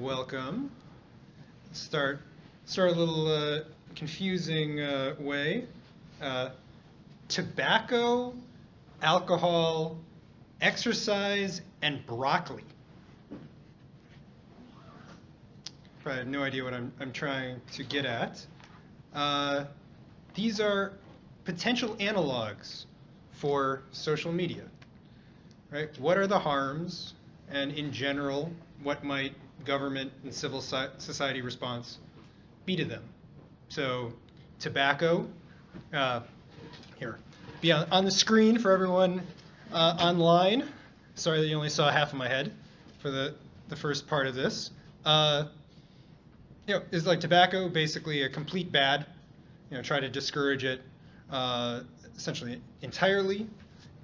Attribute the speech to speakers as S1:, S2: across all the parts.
S1: welcome. Start start a little confusing way. Uh, Tobacco, alcohol, exercise, and broccoli. Probably have no idea what I'm trying to get at. Uh, these are potential analogs for social media, right? What are the harms, and in general, what might government and civil society response be to them? So, tobacco, uh, here, be on the screen for everyone online. Sorry that you only saw half of my head for the first part of this. Is like tobacco basically a complete bad? Try to discourage it essentially entirely.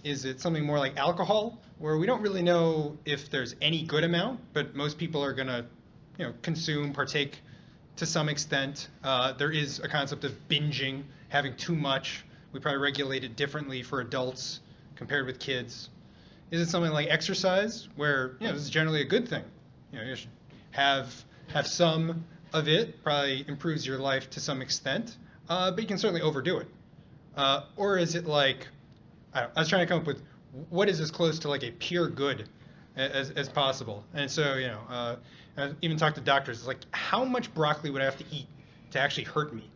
S1: Is it something more like alcohol, where we don't really know if there's any good amount, but most people are going to, consume, partake to some extent. There is a concept of binging, having too much. We probably regulate it differently for adults compared with kids. Is it something like exercise, where this is generally a good thing? You should have some of it. Probably improves your life to some extent, but you can certainly overdo it. Or is it like, I was trying to come up with what is as close to like a pure good as possible. And so, I even talked to doctors. It's like, how much broccoli would I have to eat to actually hurt me?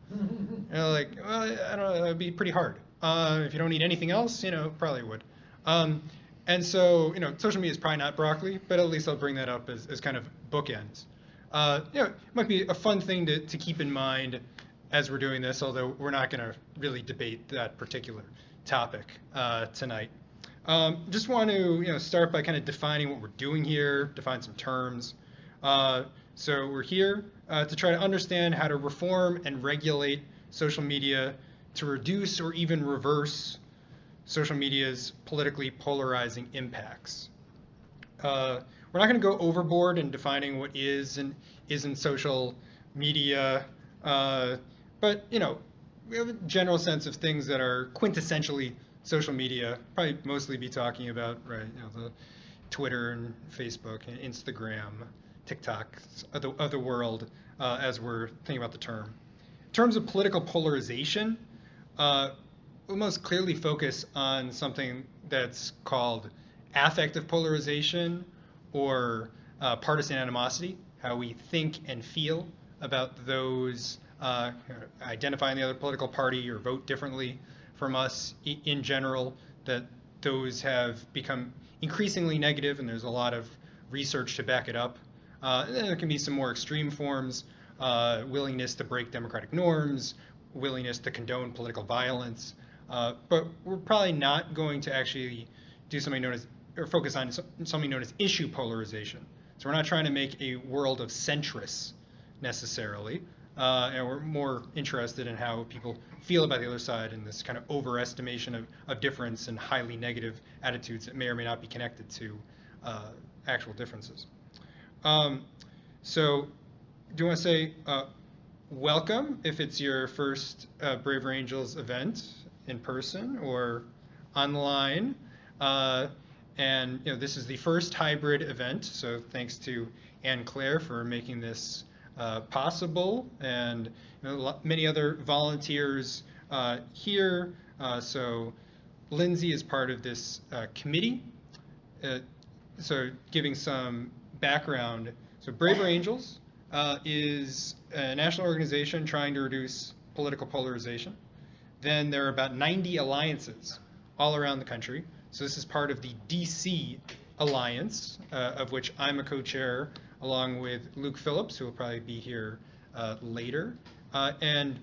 S1: Like, well, I don't know, it would be pretty hard. If you don't eat anything else, probably would. And so, social media is probably not broccoli, but at least I'll bring that up as kind of bookends. It might be a fun thing to keep in mind as we're doing this, although we're not going to really debate that particular topic tonight. Just want to start by kind of defining what we're doing here, define some terms. So we're here to try to understand how to reform and regulate social media to reduce or even reverse social media's politically polarizing impacts. We're not going to go overboard in defining what is and isn't social media, but we have a general sense of things that are quintessentially social media. Probably mostly be talking about the Twitter and Facebook and Instagram, TikTok of the world as we're thinking about the term. In terms of political polarization, we'll most clearly focus on something that's called affective polarization or partisan animosity, how we think and feel about those identifying the other political party or vote differently from us in general, that those have become increasingly negative, and there's a lot of research to back it up. And then there can be some more extreme forms, willingness to break democratic norms, willingness to condone political violence. But we're probably not going to actually do something known as, or focus on something known as issue polarization. So we're not trying to make a world of centrists necessarily, and we're more interested in how people feel about the other side and this kind of overestimation of difference and highly negative attitudes that may or may not be connected to actual differences. So do you want to say welcome if it's your first Braver Angels event in person or online? And this is the first hybrid event, so thanks to Anne Claire for making this possible, and many other volunteers here. So Lindsay is part of this committee. So giving some background, so Braver Angels is a national organization trying to reduce political polarization. Then there are about 90 alliances all around the country. So this is part of the DC Alliance, of which I'm a co-chair, along with Luke Phillips, who will probably be here later. And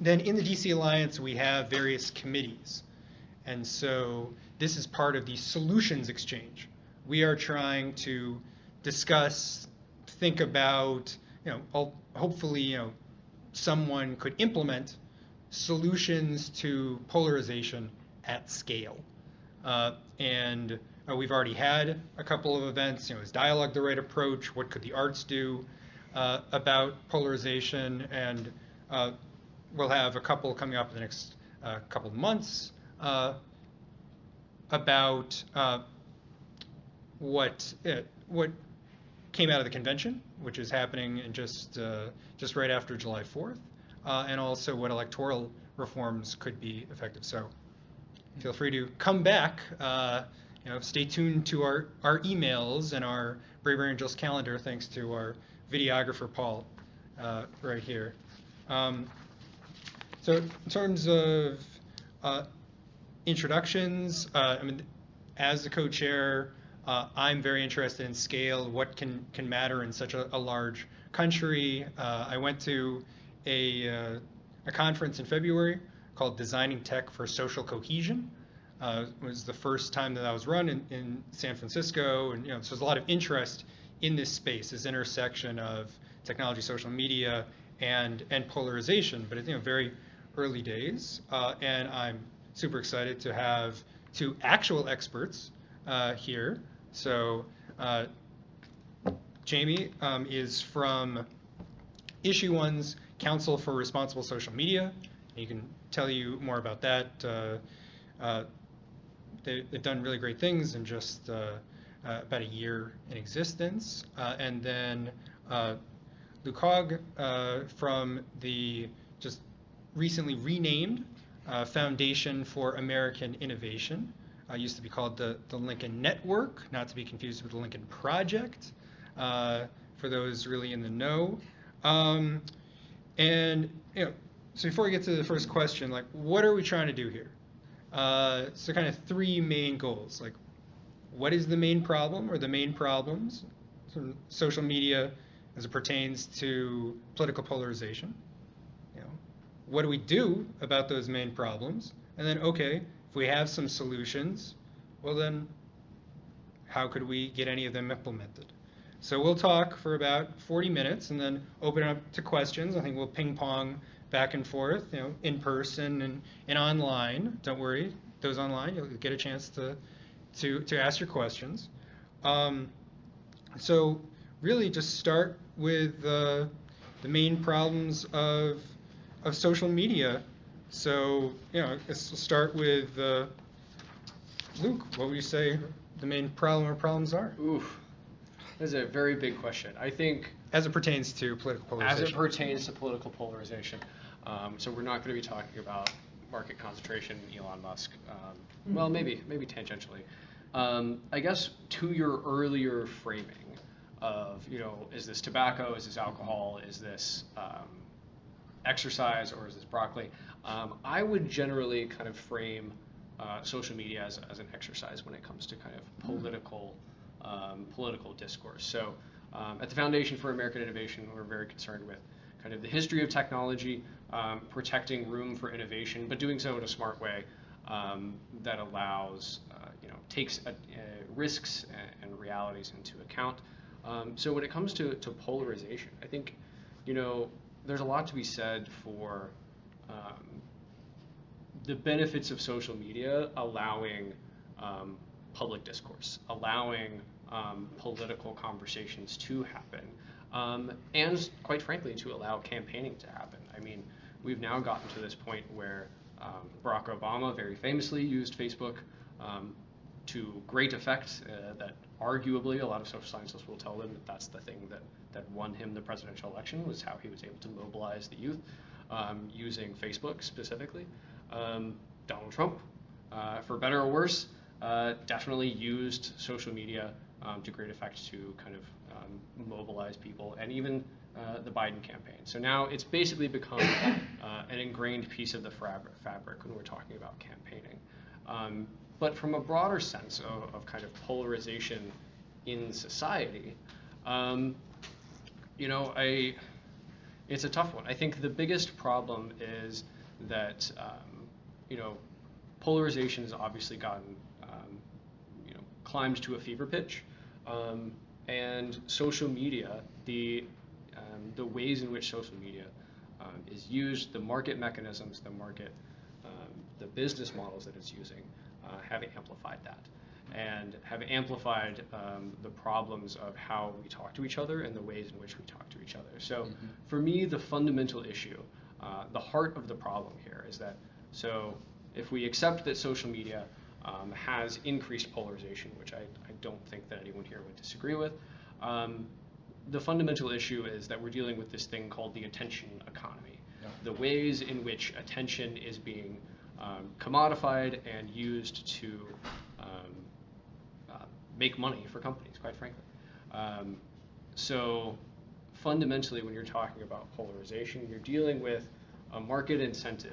S1: then in the DC Alliance, we have various committees. And so this is part of the Solutions Exchange. We are trying to discuss, think about, hopefully, someone could implement solutions to polarization at scale. And we've already had a couple of events. Is dialogue the right approach? What could the arts do about polarization? And we'll have a couple coming up in the next couple of months about what came out of the convention, which is happening in just right after July 4th, and also what electoral reforms could be effective. So feel free to come back. Stay tuned to our emails and our Brave Angels calendar, thanks to our videographer, Paul, right here. So in terms of introductions, as the co-chair, I'm very interested in scale, what can matter in such a large country. I went to a conference in February called Designing Tech for Social Cohesion. It was the first time that I was run in San Francisco, and so there's a lot of interest in this space, this intersection of technology, social media, and polarization. But it's very early days, and I'm super excited to have two actual experts here. So Jamie is from Issue One's Council for Responsible Social Media. He can tell you more about that. They've done really great things in just about a year in existence. And then Luke Hogg from the just recently renamed Foundation for American Innovation. Used to be called the Lincoln Network, not to be confused with the Lincoln Project, for those really in the know. So before we get to the first question, like, what are we trying to do here? So kind of three main goals. Like, what is the main problem or the main problems from social media as it pertains to political polarization? What do we do about those main problems? And then, okay, if we have some solutions, well then, how could we get any of them implemented? So we'll talk for about 40 minutes and then open it up to questions. I think we'll ping pong back and forth, in person and online. Don't worry, those online, you'll get a chance to ask your questions. So really just start with the main problems of social media. So, let's start with Luke. What would you say the main problem or problems are?
S2: Oof, that's a very big question. I think
S1: as it pertains to political polarization.
S2: As it pertains to political polarization. So we're not going to be talking about market concentration, Elon Musk. Well, maybe tangentially. I guess to your earlier framing of, is this tobacco, is this alcohol, is this exercise, or is this broccoli? I would generally kind of frame social media as an exercise when it comes to kind of political discourse. So at the Foundation for American Innovation, we're very concerned with kind of the history of technology, protecting room for innovation, but doing so in a smart way that allows, takes risks and realities into account. So when it comes to polarization, I think, there's a lot to be said for the benefits of social media allowing public discourse, allowing political conversations to happen, and quite frankly, to allow campaigning to happen. I mean, we've now gotten to this point where Barack Obama very famously used Facebook to great effect, that arguably a lot of social scientists will tell them that that's the thing that won him the presidential election, was how he was able to mobilize the youth using Facebook specifically. Donald Trump, for better or worse, definitely used social media to great effect to kind of mobilize people, and even the Biden campaign. So now it's basically become an ingrained piece of the fabric when we're talking about campaigning. But from a broader sense of kind of polarization in society, it's a tough one. I think the biggest problem is that polarization has obviously gotten climbed to a fever pitch, and social media, the ways in which social media is used, the market mechanisms, the business models that it's using, have amplified that, and have amplified the problems of how we talk to each other and the ways in which we talk to each other. So for me, the fundamental issue, the heart of the problem here is that, so if we accept that social media has increased polarization, which I don't think that anyone here would disagree with, The fundamental issue is that we're dealing with this thing called the attention economy. The ways in which attention is being commodified and used to make money for companies, quite frankly. So fundamentally, when you're talking about polarization, you're dealing with a market incentive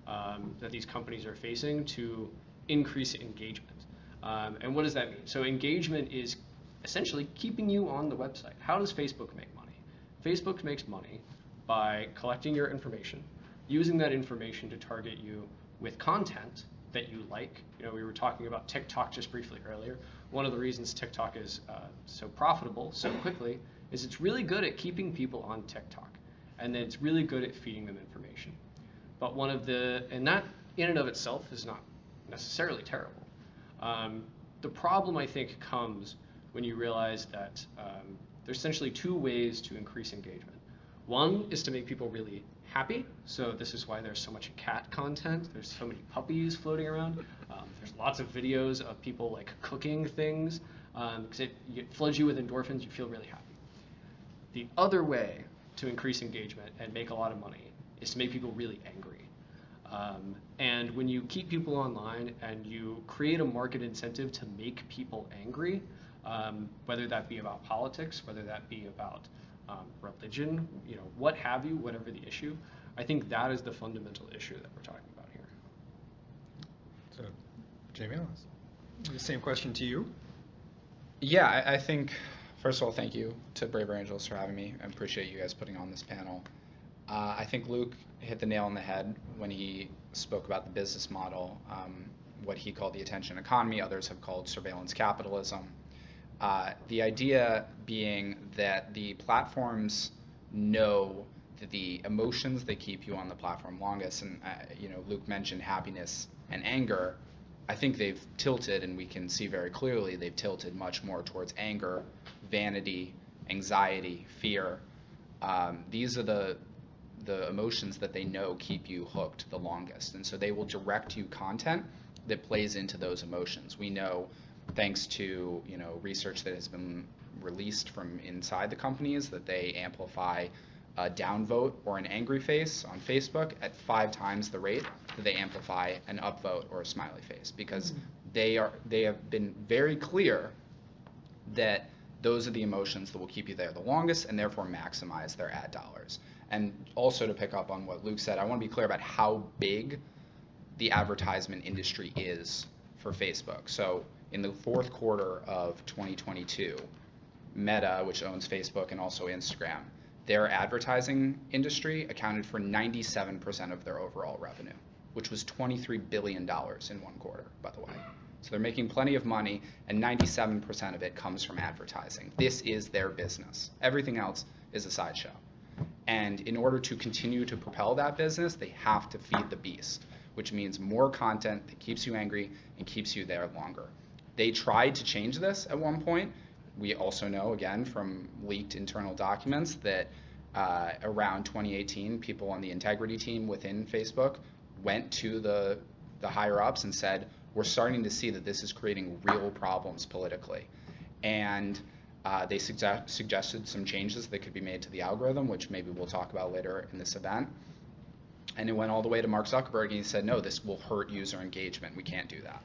S2: that these companies are facing to increase engagement. And what does that mean? So engagement is essentially keeping you on the website. How does Facebook make money? Facebook makes money by collecting your information, using that information to target you with content that you like. You know, we were talking about TikTok just briefly earlier. One of the reasons TikTok is so profitable so quickly is it's really good at keeping people on TikTok, and then it's really good at feeding them information. But and that in and of itself is not necessarily terrible. The problem, I think, comes when you realize that there's essentially two ways to increase engagement. One is to make people really happy. So this is why there's so much cat content. There's so many puppies floating around. There's lots of videos of people like cooking things because it floods you with endorphins. You feel really happy. The other way to increase engagement and make a lot of money is to make people really angry. And when you keep people online and you create a market incentive to make people angry, whether that be about politics, whether that be about religion, you know, what have you, whatever the issue, I think that is the fundamental issue that we're talking about here.
S1: So, Jamie, the same question to you.
S3: Yeah, I think, first of all, thank you to Braver Angels for having me. I appreciate you guys putting on this panel. I think Luke hit the nail on the head when he spoke about the business model, what he called the attention economy, others have called surveillance capitalism. The idea being that the platforms know the emotions that keep you on the platform longest, and you know, Luke mentioned happiness and anger. I think they've tilted, and we can see very clearly they've tilted much more towards anger, vanity, anxiety, fear. These are the emotions that they know keep you hooked the longest, and so they will direct you content that plays into those emotions. We know, thanks to research that has been released from inside the companies, that they amplify a downvote or an angry face on Facebook at 5 times the rate that they amplify an upvote or a smiley face, because they have been very clear that those are the emotions that will keep you there the longest and therefore maximize their ad dollars. And also, to pick up on what Luke said, I want to be clear about how big the advertisement industry is for Facebook. So in the fourth quarter of 2022, Meta, which owns Facebook and also Instagram, their advertising industry accounted for 97% of their overall revenue, which was $23 billion in one quarter, by the way. So they're making plenty of money, and 97% of it comes from advertising. This is their business. Everything else is a sideshow. And in order to continue to propel that business, they have to feed the beast, which means more content that keeps you angry and keeps you there longer. They tried to change this at one point. We also know, again, from leaked internal documents that around 2018, people on the integrity team within Facebook went to the higher-ups and said, we're starting to see that this is creating real problems politically. And they suggested some changes that could be made to the algorithm, which maybe we'll talk about later in this event. And it went all the way to Mark Zuckerberg, and he said, no, this will hurt user engagement. We can't do that.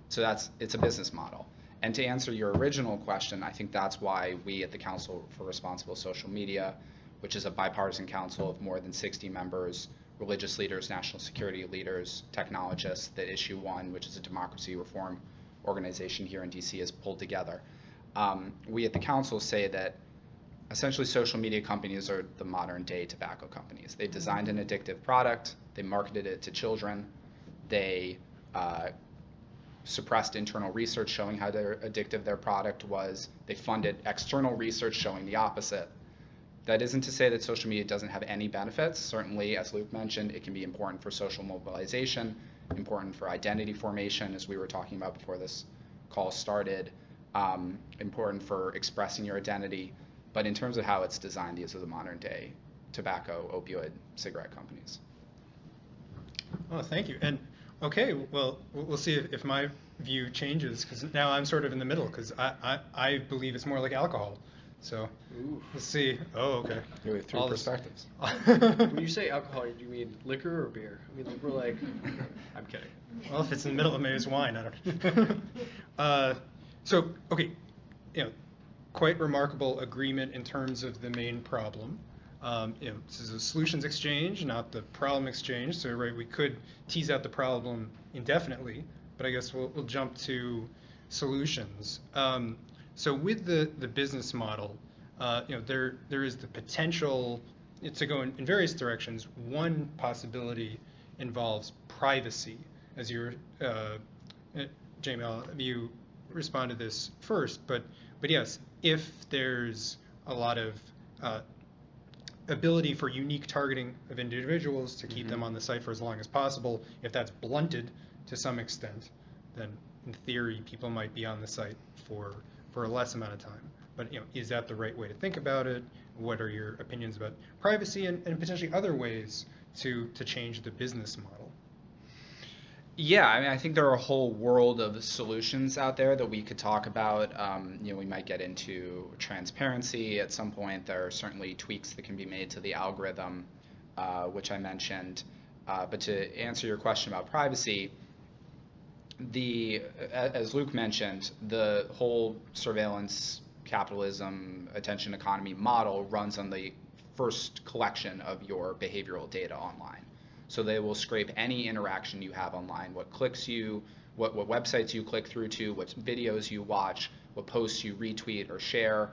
S3: So it's a business model. And to answer your original question, I think that's why we at the Council for Responsible Social Media, which is a bipartisan council of more than 60 members, religious leaders, national security leaders, technologists, that Issue One, which is a democracy reform organization here in DC, is pulled together. We at the council say that essentially social media companies are the modern day tobacco companies. They've designed an addictive product, they marketed it to children, they suppressed internal research showing how addictive their product was, they funded external research showing the opposite. That isn't to say that social media doesn't have any benefits. Certainly, as Luke mentioned, it can be important for social mobilization, important for identity formation, as we were talking about before this call started, important for expressing your identity. But in terms of how it's designed, these are the modern day tobacco, opioid, cigarette companies.
S1: Oh, thank you. And Okay, well, we'll see if my view changes, because now I'm sort of in the middle, because I believe it's more like alcohol. So
S2: Ooh.
S1: we'll see. Oh, okay.
S3: Really, three
S1: All this-
S3: perspectives.
S2: When you say alcohol, do you mean liquor or beer? I mean, like, we're like, I'm kidding.
S1: Well, if it's in the middle, maybe it's wine. I don't know. So, okay, quite remarkable agreement in terms of the main problem. This is a solutions exchange, not the problem exchange. So, right, we could tease out the problem indefinitely, but I guess we'll jump to solutions. So, with the business model, there is the potential to go in various directions. One possibility involves privacy, as Jamie, I'll have you respond to this first, but yes, if there's a lot of ability for unique targeting of individuals to keep them on the site for as long as possible, if that's blunted to some extent, then in theory people might be on the site for a less amount of time. But is that the right way to think about it? What are your opinions about privacy and potentially other ways to change the business model?
S3: Yeah, I mean, I think there are a whole world of solutions out there that we could talk about. We might get into transparency at some point. There are certainly tweaks that can be made to the algorithm, which I mentioned. But to answer your question about privacy, as Luke mentioned, the whole surveillance capitalism attention economy model runs on the first collection of your behavioral data online. So they will scrape any interaction you have online, what clicks you, what websites you click through to, what videos you watch, what posts you retweet or share,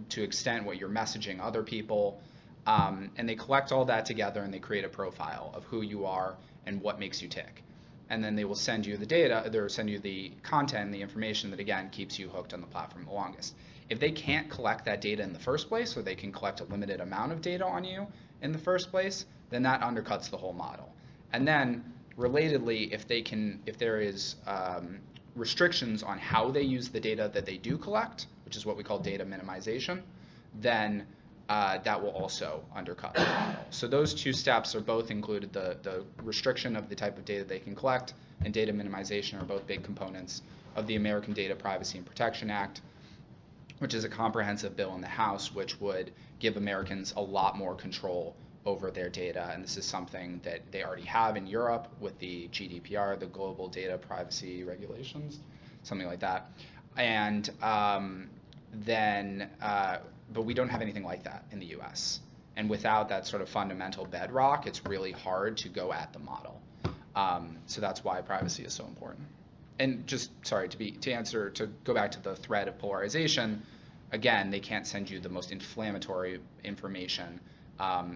S3: to extent what you're messaging other people. And they collect all that together and they create a profile of who you are and what makes you tick. And then they will send you the data, they'll send you the content, the information that, again, keeps you hooked on the platform the longest. If they can't collect that data in the first place, or they can collect a limited amount of data on you in the first place, then that undercuts the whole model. And then, relatedly, if there is restrictions on how they use the data that they do collect, which is what we call data minimization, then that will also undercut the model. So those two steps are both included. The restriction of the type of data they can collect and data minimization are both big components of the American Data Privacy and Protection Act, which is a comprehensive bill in the House which would give Americans a lot more control over their data. And this is something that they already have in Europe with the GDPR, the Global Data Privacy Regulations, something like that. And but we don't have anything like that in the US. And without that sort of fundamental bedrock, it's really hard to go at the model. So that's why privacy is so important. And just, sorry, to go back to the thread of polarization, again, they can't send you the most inflammatory information.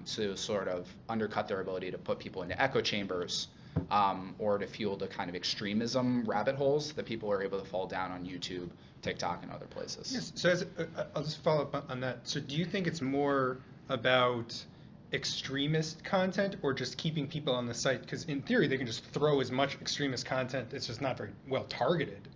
S3: So it'll sort of undercut their ability to put people into echo chambers or to fuel the kind of extremism rabbit holes that people are able to fall down on YouTube, TikTok, and other places.
S1: Yes. So I'll just follow up on that. So do you think it's more about extremist content or just keeping people on the site? Because in theory, they can just throw as much extremist content. It's just not very well targeted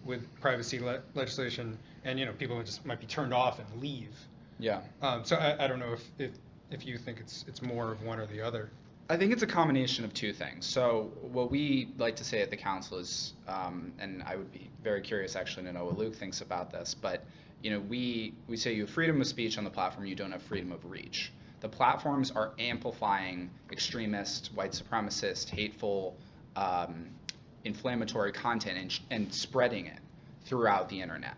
S1: with privacy legislation, and people just might be turned off and leave.
S3: Yeah.
S1: So I don't know if you think it's more of one or the other.
S3: I think it's a combination of two things. So what we like to say at the council is, and I would be very curious actually to know what Luke thinks about this, but we say you have freedom of speech on the platform, you don't have freedom of reach. The platforms are amplifying extremist, white supremacist, hateful, inflammatory content and spreading it throughout the internet.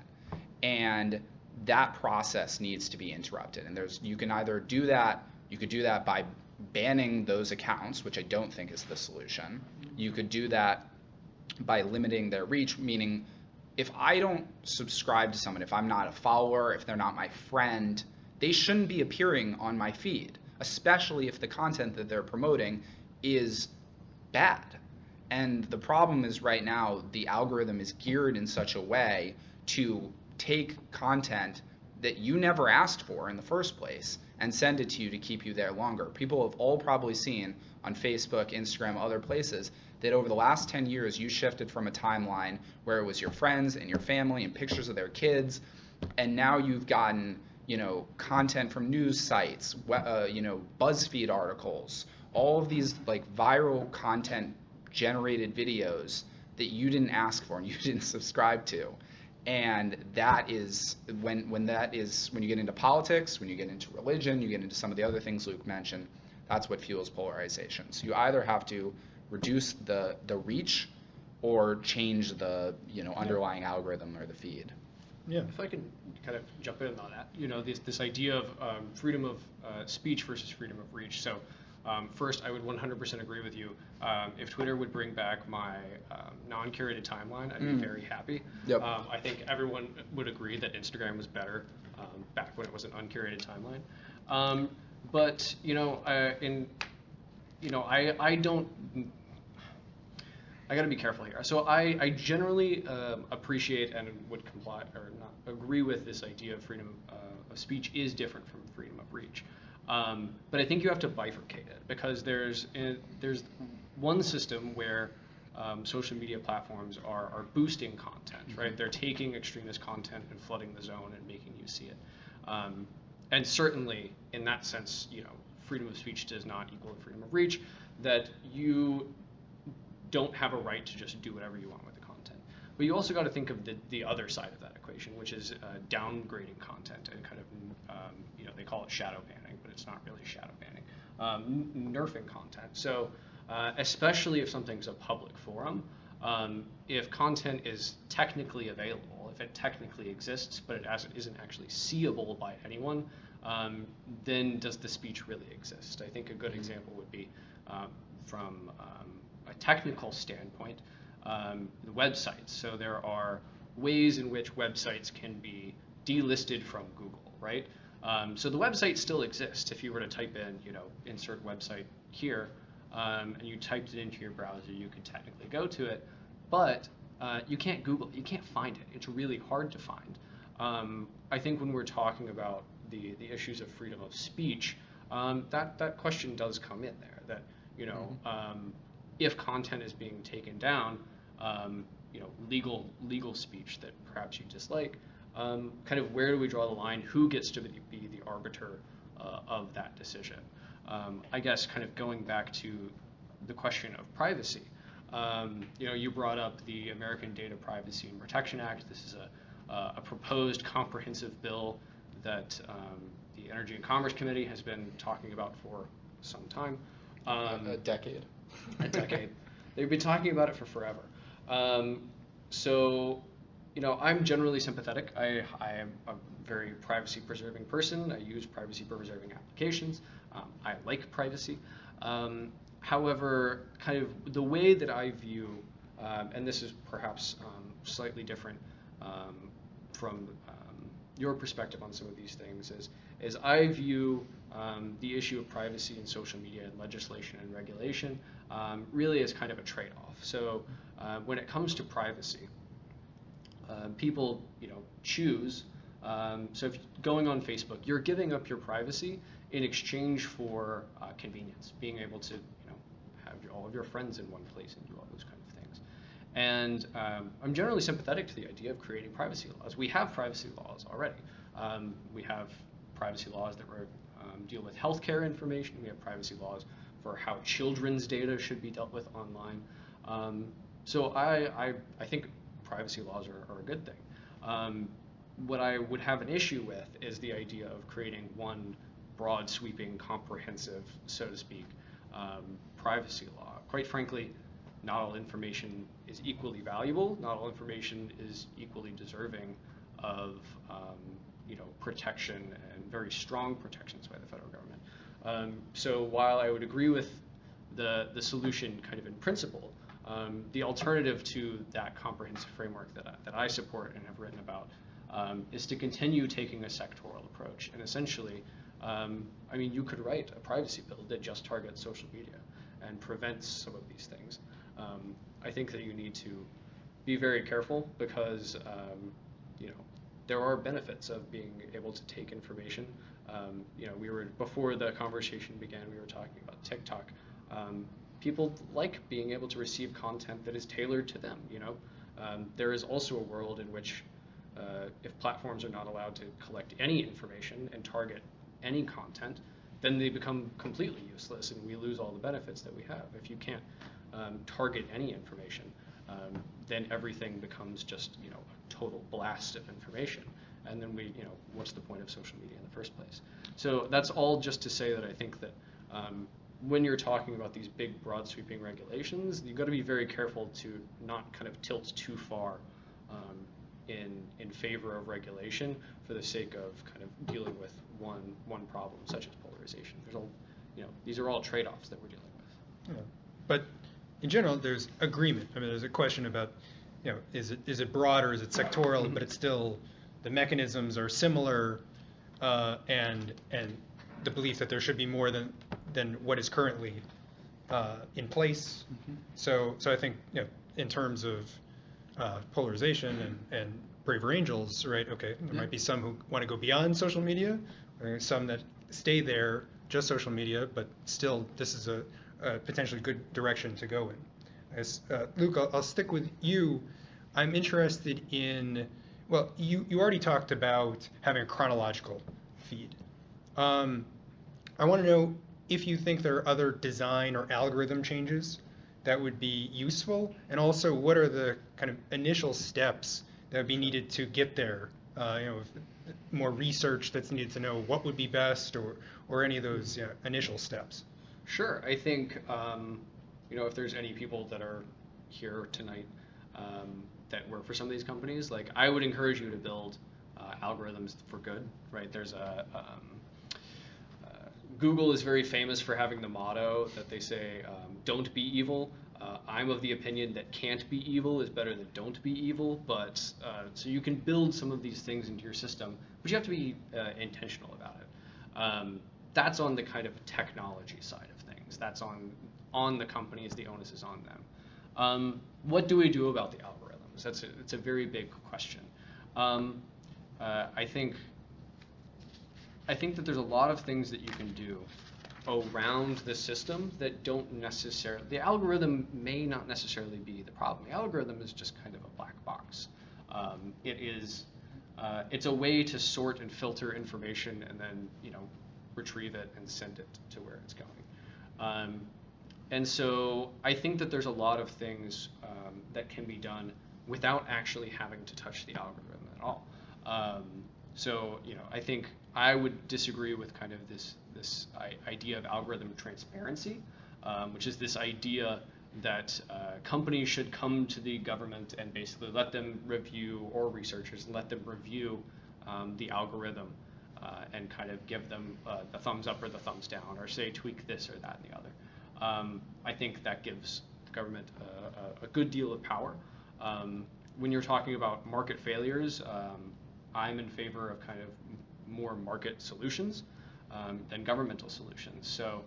S3: And that process needs to be interrupted. And you can either do that, you could do that by banning those accounts, which I don't think is the solution. You could do that by limiting their reach, meaning if I don't subscribe to someone, if I'm not a follower, if they're not my friend, they shouldn't be appearing on my feed, especially if the content that they're promoting is bad. And the problem is right now the algorithm is geared in such a way to take content that you never asked for in the first place and send it to you to keep you there longer. People have all probably seen on Facebook, Instagram, other places that over the last 10 years you shifted from a timeline where it was your friends and your family and pictures of their kids, and now you've gotten content from news sites, BuzzFeed articles, all of these like viral content generated videos that you didn't ask for and you didn't subscribe to. And that is when you get into politics, when you get into religion, you get into some of the other things Luke mentioned, that's what fuels polarization. So you either have to reduce the reach or change the underlying algorithm or the feed.
S1: Yeah.
S2: If I can kind of jump in on that, this idea of freedom of speech versus freedom of reach. So first, I would 100% agree with you. If Twitter would bring back my non-curated timeline, I'd be very happy.
S3: Yep.
S2: I think everyone would agree that Instagram was better back when it was an uncurated timeline. But I don't. I got to be careful here. So I generally appreciate and would comply or not agree with this idea of freedom of speech is different from freedom of reach. But I think you have to bifurcate it, because there's one system where social media platforms are boosting content, right? They're taking extremist content and flooding the zone and making you see it. And certainly, in that sense, freedom of speech does not equal freedom of reach. That you don't have a right to just do whatever you want with the content. But you also got to think of the other side of that equation, which is downgrading content and kind of, they call it shadow banning, but it's not really shadow banning, nerfing content. So especially if something's a public forum, if content is technically available, if it technically exists, but it isn't actually seeable by anyone, then does the speech really exist? I think a good example would be from a technical standpoint, the websites. So there are ways in which websites can be delisted from Google, right? So the website still exists. If you were to type in, insert website here, and you typed it into your browser, you could technically go to it, but you can't Google it. You can't find it. It's really hard to find. I think when we're talking about the issues of freedom of speech, that question does come in there. That if content is being taken down, legal speech that perhaps you dislike, kind of where do we draw the line? Who gets to be the arbiter of that decision? I guess kind of going back to the question of privacy. You brought up the American Data Privacy and Protection Act. This is a proposed comprehensive bill that the Energy and Commerce Committee has been talking about for some time.
S3: A decade.
S2: A decade. They've been talking about it for forever. So, I'm generally sympathetic. I am a very privacy-preserving person. I use privacy-preserving applications. I like privacy. However, kind of the way that I view, and this is perhaps slightly different from your perspective on some of these things, is I view the issue of privacy in social media and legislation and regulation really as kind of a trade-off. So when it comes to privacy, people choose. So if going on Facebook, you're giving up your privacy in exchange for convenience, being able to have all of your friends in one place and do all those kind of things. And I'm generally sympathetic to the idea of creating privacy laws. We have privacy laws already. We have privacy laws that deal with healthcare information. We have privacy laws for how children's data should be dealt with online. So I think privacy laws are a good thing. What I would have an issue with is the idea of creating one broad, sweeping, comprehensive, so to speak, privacy law. Quite frankly, not all information is equally valuable. Not all information is equally deserving of protection, and very strong protections by the federal government. So while I would agree with the solution kind of in principle, the alternative to that comprehensive framework that I support and have written about is to continue taking a sectoral approach. And essentially, you could write a privacy bill that just targets social media and prevents some of these things. I think that you need to be very careful because there are benefits of being able to take information. Before the conversation began, we were talking about TikTok. People like being able to receive content that is tailored to them. There is also a world in which if platforms are not allowed to collect any information and target any content, then they become completely useless and we lose all the benefits that we have. If you can't target any information, then everything becomes just a total blast of information. And then what's the point of social media in the first place? So that's all just to say that I think that when you're talking about these big, broad, sweeping regulations, you've got to be very careful to not kind of tilt too far in favor of regulation for the sake of kind of dealing with one problem, such as polarization. These are all trade-offs that we're dealing with.
S1: Yeah. But in general, there's agreement. I mean, there's a question about, is it broad or is it sectoral? But it's still, the mechanisms are similar, and the belief that there should be more than what is currently in place. So I think, in terms of polarization and braver angels, right? Okay, there might be some who want to go beyond social media, or some that stay there, just social media, but still, this is a potentially good direction to go in. Luke, I'll stick with you. I'm interested in, well, you already talked about having a chronological feed. I want to know if you think there are other design or algorithm changes that would be useful, and also what are the kind of initial steps that would be needed to get there? More research that's needed to know what would be best, or any of those initial steps.
S2: Sure. I think if there's any people that are here tonight that work for some of these companies, like, I would encourage you to build algorithms for good. Right? There's Google is very famous for having the motto that they say, "Don't be evil." I'm of the opinion that can't be evil is better than don't be evil. But so you can build some of these things into your system, but you have to be intentional about it. That's on the kind of technology side of things. That's on the companies. The onus is on them. What do we do about the algorithms? It's a very big question. I think that there's a lot of things that you can do around the system that don't necessarily, the algorithm may not necessarily be the problem. The algorithm is just kind of a black box. It's a way to sort and filter information and then retrieve it and send it to where it's going. And so I think that there's a lot of things that can be done without actually having to touch the algorithm at all. So I think I would disagree with kind of this idea of algorithm transparency, which is this idea that companies should come to the government and basically let them review, or researchers, let them review the algorithm and kind of give them the thumbs up or the thumbs down, or say tweak this or that and the other. I think that gives the government a good deal of power. When you're talking about market failures, I'm in favor of kind of more market solutions than governmental solutions. So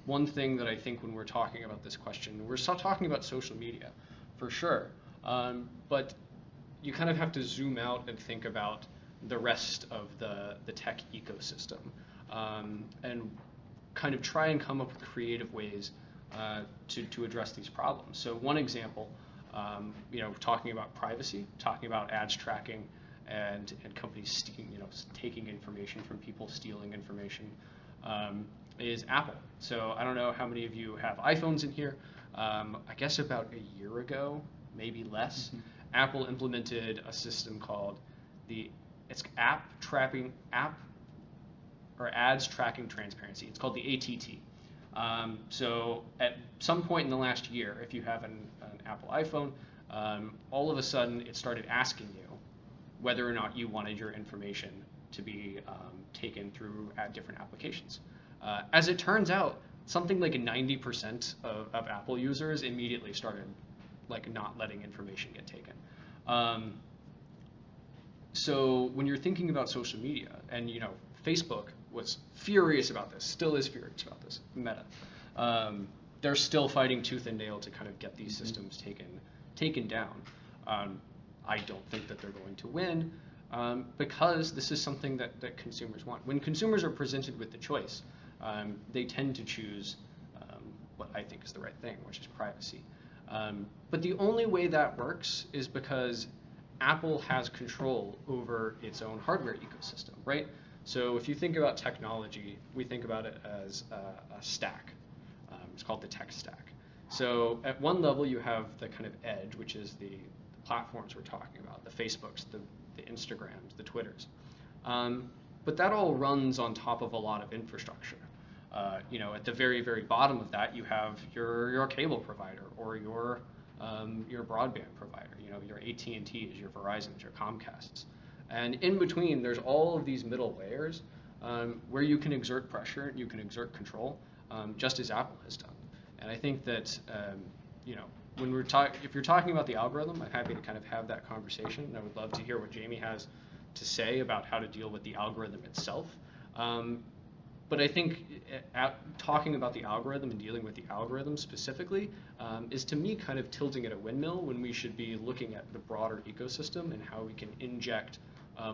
S2: one thing that I think when we're talking about this question, we're still talking about social media, for sure, but you kind of have to zoom out and think about the rest of the tech ecosystem, and kind of try and come up with creative ways to address these problems. So one example, talking about privacy, talking about ads tracking, and companies taking information from people, stealing information, is Apple. So I don't know how many of you have iPhones in here. I guess about a year ago, maybe less, Apple implemented a system called it's ads tracking transparency. It's called the ATT. So at some point in the last year, if you have an Apple iPhone, all of a sudden it started asking you whether or not you wanted your information to be taken through at different applications. As it turns out, something like 90% of Apple users immediately started not letting information get taken. So when you're thinking about social media, and Facebook was furious about this, still is furious about this, Meta. They're still fighting tooth and nail to kind of get these systems taken down. I don't think that they're going to win, because this is something that consumers want. When consumers are presented with the choice, they tend to choose what I think is the right thing, which is privacy. But the only way that works is because Apple has control over its own hardware ecosystem, right? So if you think about technology, we think about it as a stack. It's called the tech stack. So at one level, you have the kind of edge, which is the platforms we're talking about, the Facebooks, the Instagrams, the Twitters. But that all runs on top of a lot of infrastructure. At the very, very bottom of that, you have your cable provider or your broadband provider. Your AT&Ts, your Verizons, your Comcasts, and in between, there's all of these middle layers where you can exert pressure, you can exert control, just as Apple has done. And I think that when if you're talking about the algorithm, I'm happy to kind of have that conversation. And I would love to hear what Jamie has to say about how to deal with the algorithm itself. But I think talking about the algorithm and dealing with the algorithm specifically is, to me, kind of tilting at a windmill when we should be looking at the broader ecosystem and how we can inject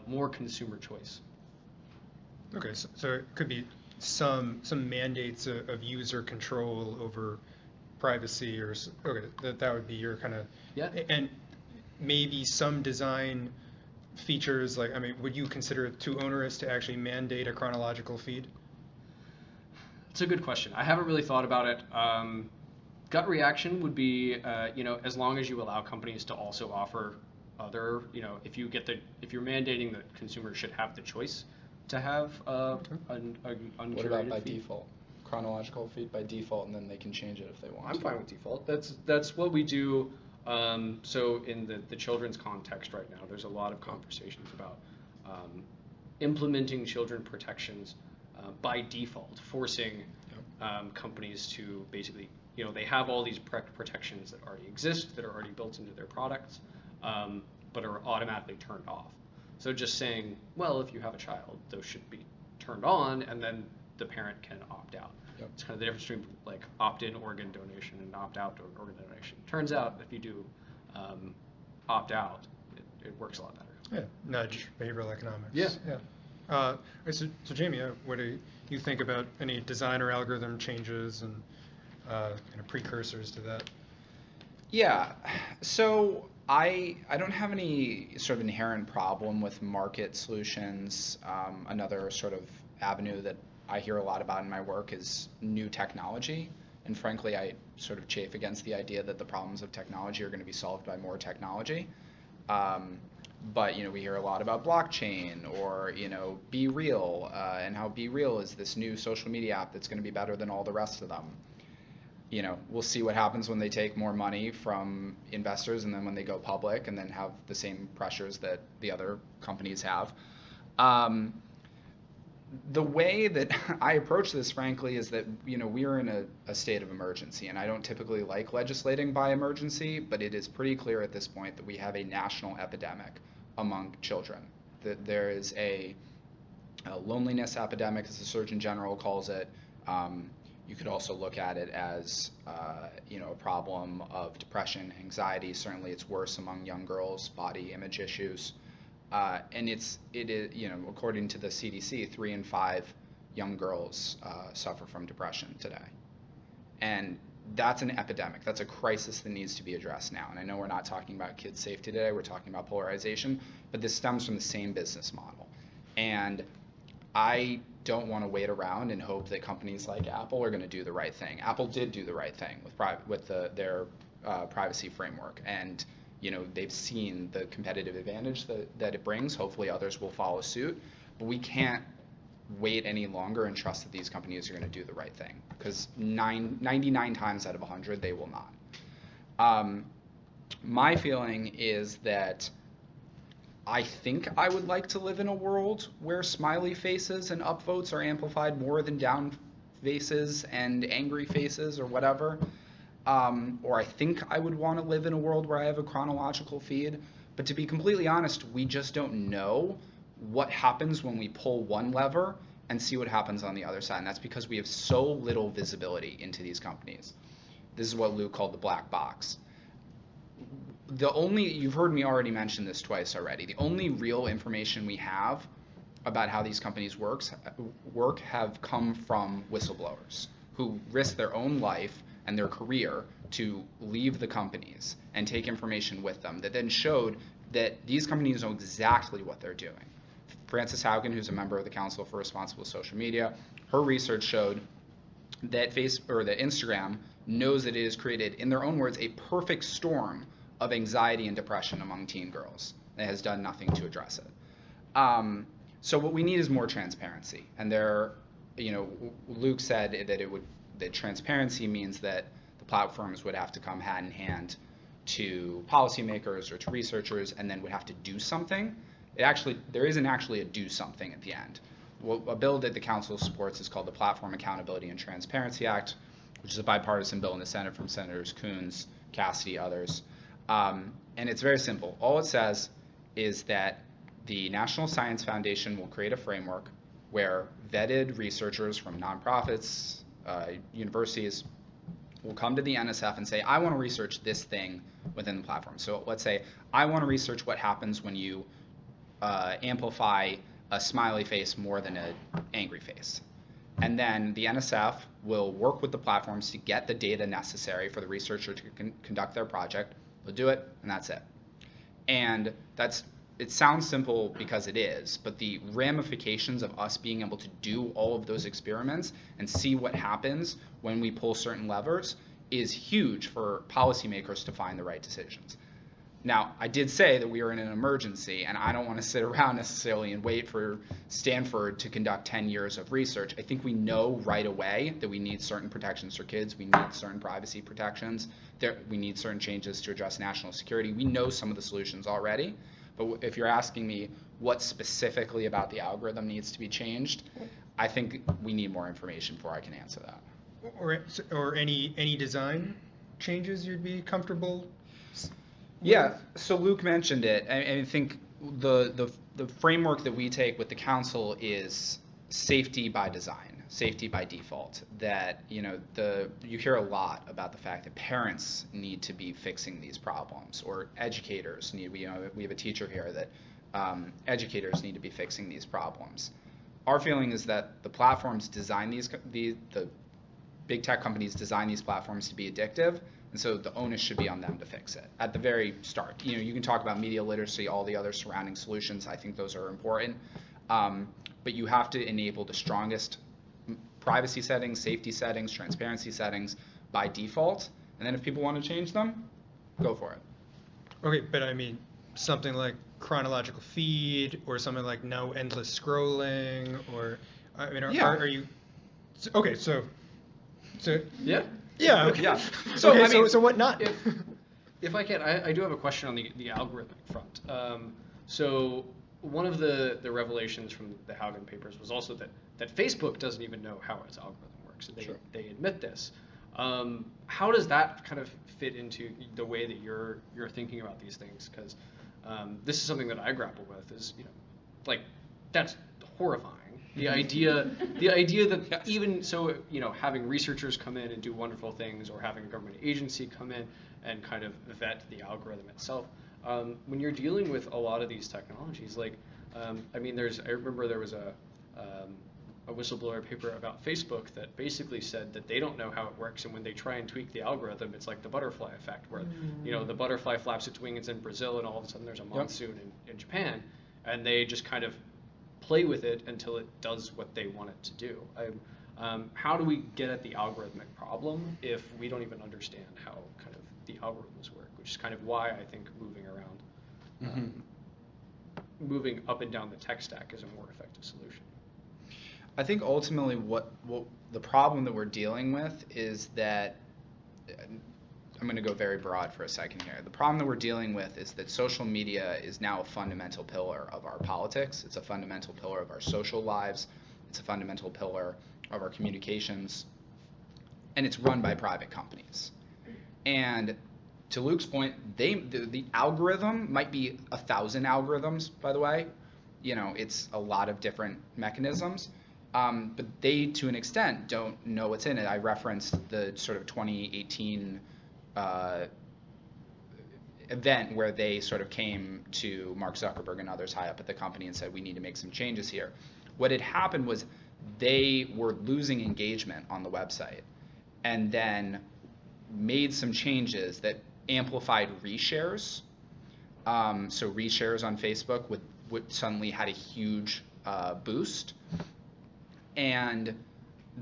S2: more consumer choice.
S1: Okay, so it could be some mandates of user control over privacy, or okay, that would be your kind of,
S2: yeah.
S1: And maybe some design features, like, I mean, would you consider it too onerous to actually mandate a chronological feed?
S2: It's a good question. I haven't really thought about it. Gut reaction would be, as long as you allow companies to also offer other, if you're mandating that consumers should have the choice to have an uncurated
S3: What about by
S2: feed?
S3: default? Chronological feed by default, and then they can change it if they want.
S2: I'm fine with default. That's what we do. So in the children's context right now, there's a lot of conversations about implementing children protections by default, forcing companies to basically, they have all these protections that already exist, that are already built into their products, but are automatically turned off. So just saying, well, if you have a child, those should be turned on, and then the parent can opt out.
S3: Yep.
S2: It's kind of the difference between like opt-in organ donation and opt-out organ donation. Turns out if you do opt out, it works a lot better.
S1: Yeah, nudge behavioral economics.
S2: Yeah.
S1: So Jamie, what do you think about any design or algorithm changes and kind of precursors to that?
S3: Yeah, so I don't have any sort of inherent problem with market solutions. Another sort of avenue that I hear a lot about in my work is new technology. And frankly, I sort of chafe against the idea that the problems of technology are going to be solved by more technology. But we hear a lot about blockchain or Be Real, and how Be Real is this new social media app that's going to be better than all the rest of them. We'll see what happens when they take more money from investors and then when they go public and then have the same pressures that the other companies have. The way that I approach this, frankly, is that we are in a state of emergency, and I don't typically like legislating by emergency, but it is pretty clear at this point that we have a national epidemic among children. That there is a loneliness epidemic, as the Surgeon General calls it. You could also look at it as a problem of depression, anxiety. Certainly, it's worse among young girls, body image issues. And it is, according to the CDC, 3 in 5 young girls suffer from depression today. And that's an epidemic. That's a crisis that needs to be addressed now. And I know we're not talking about kids' safety today. We're talking about polarization. But this stems from the same business model. And I don't want to wait around and hope that companies like Apple are going to do the right thing. Apple did do the right thing with their privacy framework. And they've seen the competitive advantage that it brings. Hopefully others will follow suit. But we can't wait any longer and trust that these companies are going to do the right thing, because 99 times out of 100, they will not. My feeling is that I think I would like to live in a world where smiley faces and upvotes are amplified more than down faces and angry faces or whatever. Or I think I would want to live in a world where I have a chronological feed. But to be completely honest, we just don't know what happens when we pull one lever and see what happens on the other side. And that's because we have so little visibility into these companies. This is what Luke called the black box. You've heard me already mention this twice already. The only real information we have about how these companies work have come from whistleblowers who risk their own life and their career to leave the companies and take information with them that then showed that these companies know exactly what they're doing. Frances Haugen, who's a member of the Council for Responsible Social Media, her research showed that Instagram knows that it has created, in their own words, a perfect storm of anxiety and depression among teen girls. It has done nothing to address it. So what we need is more transparency. And Luke said that transparency means that the platforms would have to come hand in hand to policymakers or to researchers, and then would have to do something. There isn't actually a do something at the end. A bill that the council supports is called the Platform Accountability and Transparency Act, which is a bipartisan bill in the Senate from Senators Coons, Cassidy, others. And it's very simple. All it says is that the National Science Foundation will create a framework where vetted researchers from nonprofits, universities, will come to the NSF and say, I want to research this thing within the platform. So let's say I want to research what happens when you amplify a smiley face more than an angry face. And then the NSF will work with the platforms to get the data necessary for the researcher to conduct their project. They'll do it, and that's it. And it sounds simple because it is, but the ramifications of us being able to do all of those experiments and see what happens when we pull certain levers is huge for policymakers to find the right decisions. Now, I did say that we are in an emergency, and I don't want to sit around necessarily and wait for Stanford to conduct 10 years of research. I think we know right away that we need certain protections for kids. We need certain privacy protections. We need certain changes to address national security. We know some of the solutions already. But if you're asking me what specifically about the algorithm needs to be changed, I think we need more information before I can answer that.
S1: Or any design changes you'd be comfortable?
S3: Yeah, so Luke mentioned it. I think the framework that we take with the council is safety by design, safety by default. That you hear a lot about the fact that parents need to be fixing these problems, or educators need. We have a teacher here that educators need to be fixing these problems. Our feeling is that the platforms design the big tech companies design these platforms to be addictive. And so the onus should be on them to fix it at the very start. You can talk about media literacy, all the other surrounding solutions. I think those are important. But you have to enable the strongest privacy settings, safety settings, transparency settings by default. And then if people want to change them, go for it.
S1: Okay, but I mean, something like chronological feed, or something like no endless scrolling, or are you? Okay, so
S2: yeah.
S1: Yeah. Okay.
S3: Yeah.
S1: So okay, so what not?
S2: If I can, I do have a question on the algorithmic front. So one of the revelations from the Haugen papers was also that Facebook doesn't even know how its algorithm works. They admit this. How does that kind of fit into the way that you're thinking about these things? Because this is something that I grapple with. Is that's horrifying. The idea that yes. Even so, having researchers come in and do wonderful things, or having a government agency come in and kind of vet the algorithm itself. When you're dealing with a lot of these technologies, I remember there was a whistleblower paper about Facebook that basically said that they don't know how it works, and when they try and tweak the algorithm, it's like the butterfly effect, where the butterfly flaps its wings in Brazil, and all of a sudden there's a monsoon in Japan, and they just kind of play with it until it does what they want it to do. How do we get at the algorithmic problem if we don't even understand how kind of the algorithms work, which is kind of why I think moving around, moving up and down the tech stack is a more effective solution.
S3: I think ultimately what the problem that we're dealing with is that, I'm going to go very broad for a second here. The problem that we're dealing with is that social media is now a fundamental pillar of our politics. It's a fundamental pillar of our social lives. It's a fundamental pillar of our communications. And it's run by private companies. And to Luke's point, the algorithm might be 1,000 algorithms, by the way. It's a lot of different mechanisms. But they, to an extent, don't know what's in it. I referenced the sort of 2018 event where they sort of came to Mark Zuckerberg and others high up at the company and said, we need to make some changes here. What had happened was they were losing engagement on the website, and then made some changes that amplified reshares. So reshares on Facebook would suddenly had a huge boost, and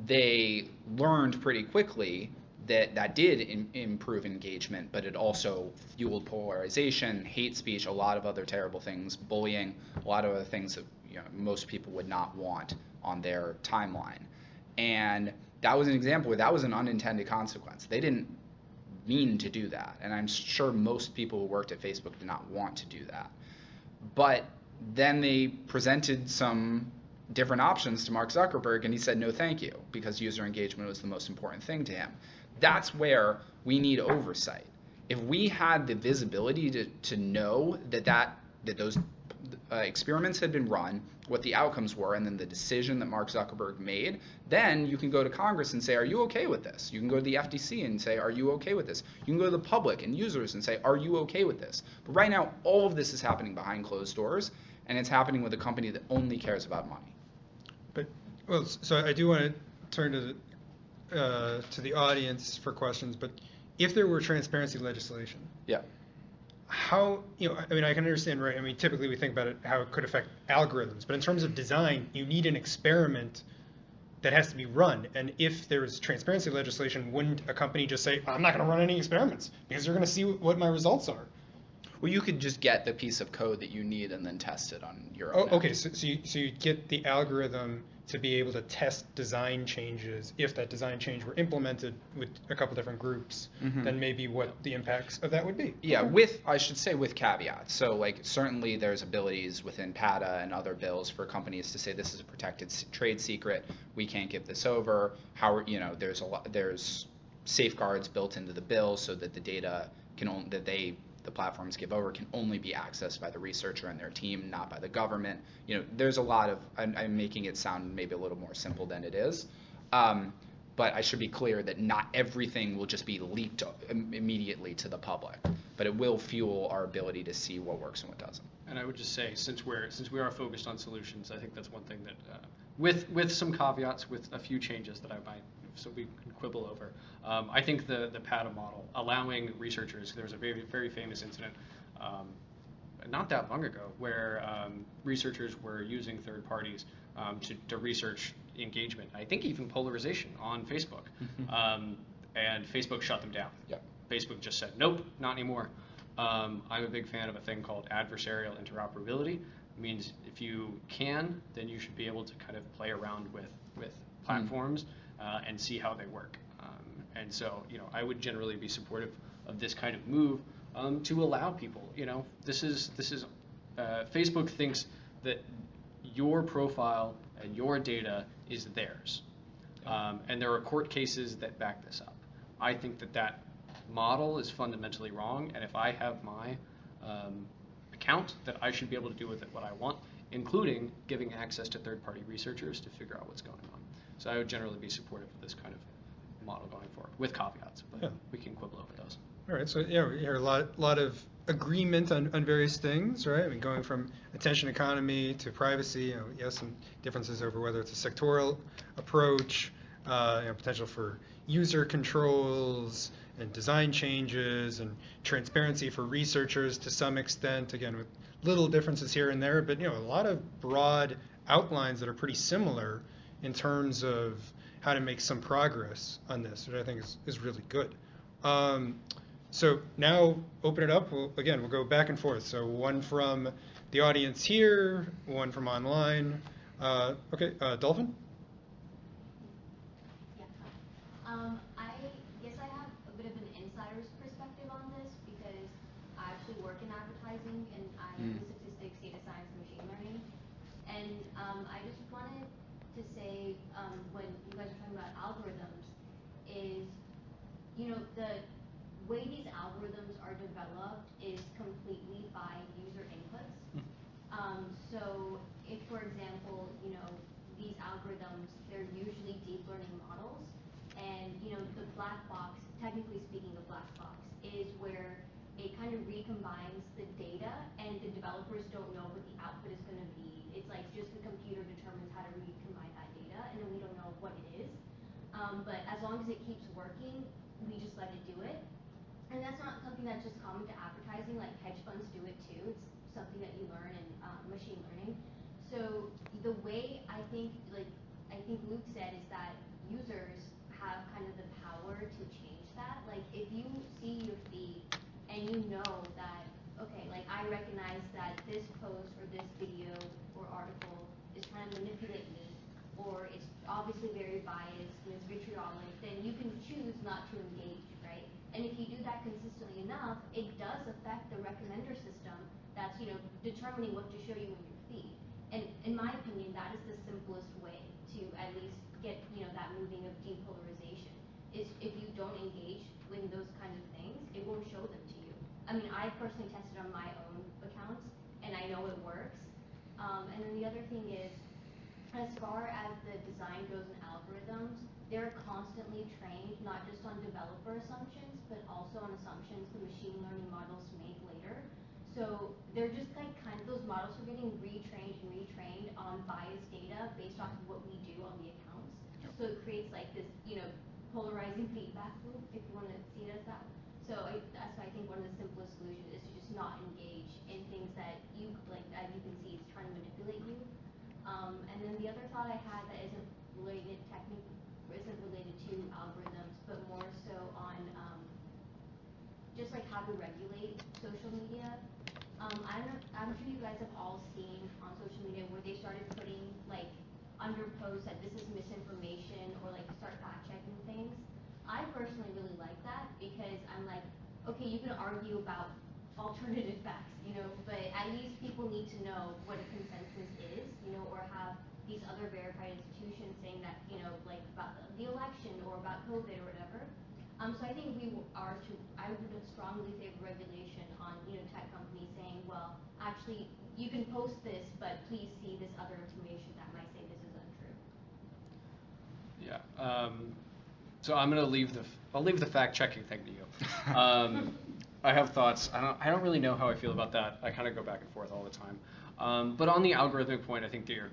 S3: they learned pretty quickly that did improve engagement, but it also fueled polarization, hate speech, a lot of other terrible things, bullying, a lot of other things that most people would not want on their timeline. And that was an example where that was an unintended consequence. They didn't mean to do that, and I'm sure most people who worked at Facebook did not want to do that. But then they presented some different options to Mark Zuckerberg, and he said no thank you, because user engagement was the most important thing to him. That's where we need oversight. If we had the visibility to know that those experiments had been run, what the outcomes were, and then the decision that Mark Zuckerberg made, then you can go to Congress and say, are you okay with this? You can go to the FTC and say, are you okay with this? You can go to the public and users and say, are you okay with this? But right now, all of this is happening behind closed doors, and it's happening with a company that only cares about money.
S1: But, well, so I do want to turn to the audience for questions, but if there were transparency legislation,
S3: Yeah.
S1: how, I mean, I can understand, right? I mean, typically we think about it, how it could affect algorithms, but in terms of design, you need an experiment that has to be run. And if there was transparency legislation, wouldn't a company just say, I'm not going to run any experiments because you're going to see what my results are?
S3: Well, you could just get the piece of code that you need and then test it on your
S1: Oh,
S3: own.
S1: okay, so you get the algorithm to be able to test design changes. If that design change were implemented with a couple different groups, then maybe what the impacts of that would be.
S3: Yeah, I should say with caveats. So like certainly there's abilities within PATA and other bills for companies to say this is a protected trade secret. We can't give this over. There's safeguards built into the bill so that the data the platforms give over can only be accessed by the researcher and their team, not by the government. There's a lot of, I'm making it sound maybe a little more simple than it is. But I should be clear that not everything will just be leaked immediately to the public, but it will fuel our ability to see what works and what doesn't.
S2: And I would just say, since we are focused on solutions, I think that's one thing that, with some caveats, with a few changes that I might, so we can quibble over. I think the PATA model, allowing researchers, there was a very, very famous incident not that long ago where researchers were using third parties to research engagement, I think even polarization on Facebook. And Facebook shut them down.
S3: Yep.
S2: Facebook just said, nope, not anymore. I'm a big fan of a thing called adversarial interoperability. It means if you can, then you should be able to kind of play around with platforms and see how they work. And so, I would generally be supportive of this kind of move to allow people. This is Facebook thinks that your profile and your data is theirs, and there are court cases that back this up. I think that model is fundamentally wrong, and if I have my account, that I should be able to do with it what I want, including giving access to third-party researchers to figure out what's going on. So I would generally be supportive of this kind of model going forward, with caveats, but we can quibble over those.
S1: All right, so yeah, we hear a lot of agreement on various things, right? I mean, going from attention economy to privacy, some differences over whether it's a sectoral approach, potential for user controls and design changes and transparency for researchers to some extent, again, with little differences here and there, but a lot of broad outlines that are pretty similar in terms of how to make some progress on this, which I think is really good. So now open it up. We'll go back and forth. So one from the audience here, one from online. Okay, Dolphin?
S4: Yeah. I guess I have a bit of an insider's perspective on this because I actually work in advertising and I do statistics, data science, and machine learning. And I just wanted to say when you guys are talking about algorithms is, the way these algorithms are developed is completely by user inputs. So if, for example, these algorithms, they're usually deep learning models, and the black box, technically speaking, the black box is where it kind of recombines the data, and the developers don't know what the output is going to be. It's like just the computer determines how to recombine that data, and then we don't know what it is. But as long as it keeps working, we just let it do it. And that's not something that's just common to advertising, like hedge funds do it too. It's something that you learn in machine learning. So the way I think Luke said is that users have kind of the power to change recognize that this post or this video or article is trying to manipulate me, or it's obviously very biased and it's vitriolic, then you can choose not to engage, right? And if you do that consistently enough, it does affect the recommender system that's, determining what to show you in your feed. And in my opinion, that is the simplest way to at least get, that moving of depolarization. Is if you don't engage with those kinds of things, it won't show them to you. I mean, I personally tested on my own accounts, and I know it works. And then the other thing is, as far as the design goes in algorithms, they're constantly trained not just on developer assumptions, but also on assumptions the machine learning models make later. So they're just those models are getting retrained on biased data based off of what we do on the accounts. So it creates this, polarizing feedback loop, if you want to see it as that. So that's why I think one of the simplest solutions is to just not engage in things that you, as you can see, it's trying to manipulate you. And then the other thought I had that isn't related to algorithms, but more so on just how to regulate social media. I'm sure you guys have all seen on social media where they started putting under posts that this is misinformation, or start fact checking things. I personally really like that because I'm okay, you can argue about alternative facts, but at least people need to know what a consensus is, or have these other verified institutions saying that, about the election or about COVID or whatever. So I think I would strongly favor regulation on, tech companies saying, well, actually, you can post this, but please see this other information that might say this is untrue.
S2: Yeah. So I'm gonna I'll leave the fact checking thing to you. I have thoughts. I don't really know how I feel about that. I kind of go back and forth all the time. But on the algorithmic point, I think that you're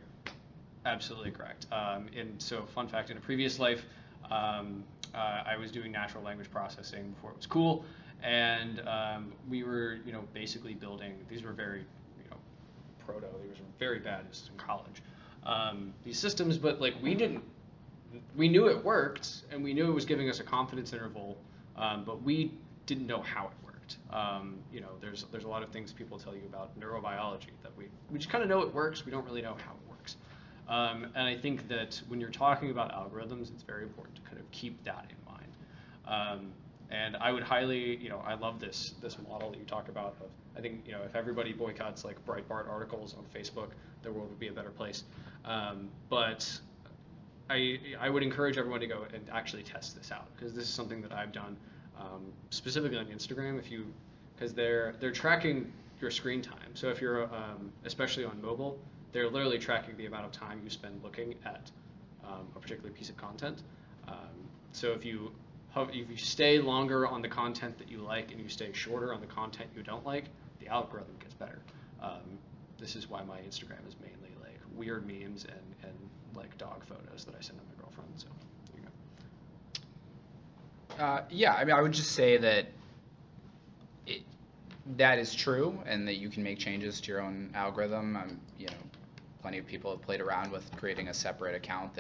S2: absolutely correct. And so, fun fact: in a previous life, I was doing natural language processing before it was cool, and we were, basically building. These were very, proto. These were very bad in college. These systems, but we knew it worked, and we knew it was giving us a confidence interval, but we didn't know how it worked. There's a lot of things people tell you about neurobiology that we just kind of know it works. We don't really know how it works. And I think that when you're talking about algorithms, it's very important to kind of keep that in mind. And I would highly, I love this model that you talk about. I think, if everybody boycotts Breitbart articles on Facebook, the world would be a better place. But I would encourage everyone to go and actually test this out, because this is something that I've done specifically on Instagram. Because they're tracking your screen time. So if you're especially on mobile, they're literally tracking the amount of time you spend looking at a particular piece of content. So if you stay longer on the content that you like and you stay shorter on the content you don't like, the algorithm gets better. This is why my Instagram is mainly weird memes and dog photos that I send to my girlfriend. So there you go.
S3: Yeah, I mean, I would just say that that is true, and that you can make changes to your own algorithm. Plenty of people have played around with creating a separate account